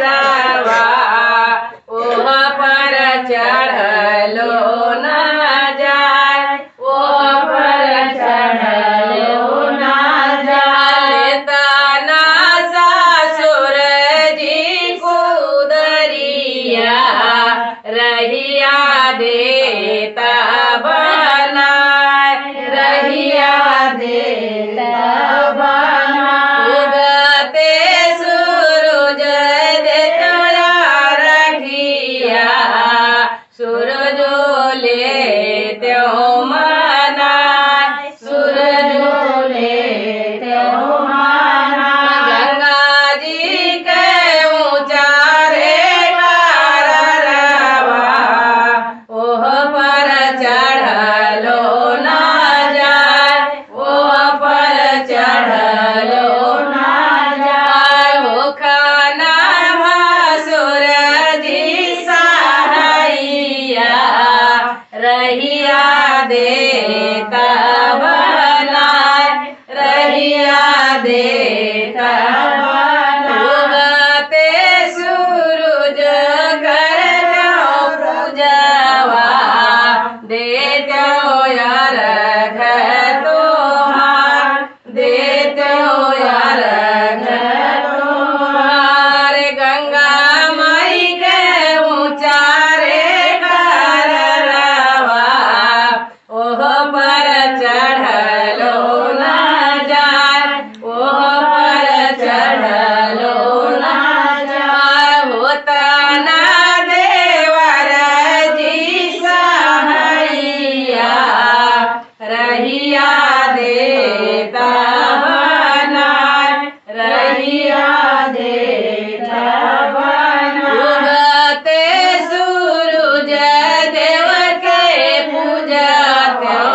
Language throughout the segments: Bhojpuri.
रवा ओह पर चढ़लो न जाय, ओह पर चढ़लो न जाय। तना ससुर जी कुदरिया रहिया देता बनाय, रहिया देता बनाय। उगते सूरज देता रहिया, सूरज ले त्यों मनाय, सूरज ले त्यों मनाय। गंगा जी के ऊंचा रे रवा ओह पर चढ़लो न जाय, ओह पर चढ़लो न जाय। मुखना भसुर जी सहाइया रहिया देता बनाय, रहिया देता बनाय। उगते सूरज करतो पूजवा देतो अर्घ तोहार, देतो अर्घ तोहार। गंगा माई के ऊंचा रे रवा ओह पर चढ़लो न जाय, ओह पर चढ़लो न जाय। होतना देवर जी सहाइया रहिया देता बनाय, रहिया देता बनाय। उगते सूरज देव के पूजत्यो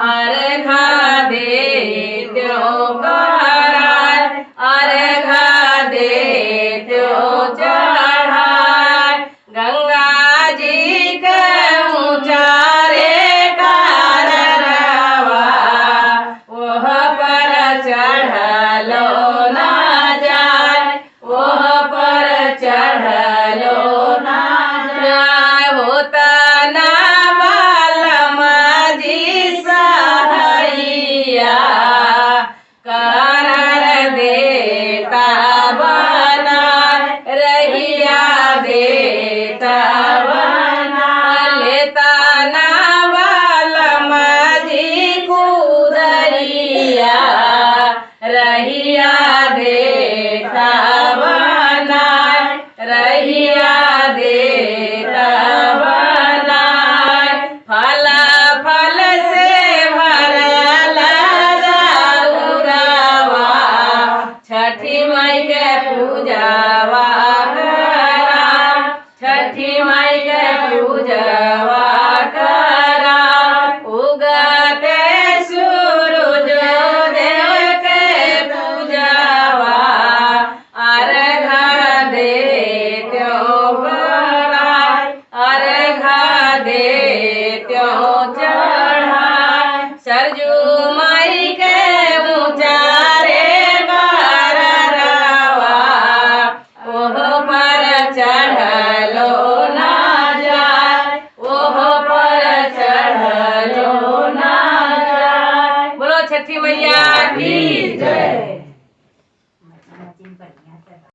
अर्घा देत्यो कराय, अर्घा देत्यो चढ़ाय। गंगा जी के ऊंचा रे रवा ओह पर चढ़लो न जाय, ओह पर चढ़लो न जाय। होतना बालम जी सहाइया कर देता बनाय, रहिया देता बनाय। लेता ना बालम जी कुदरिया रहिया देता बनाय, रहिया देता बनाय। फल फल से भरल दउरवा छठी माई के पूजावा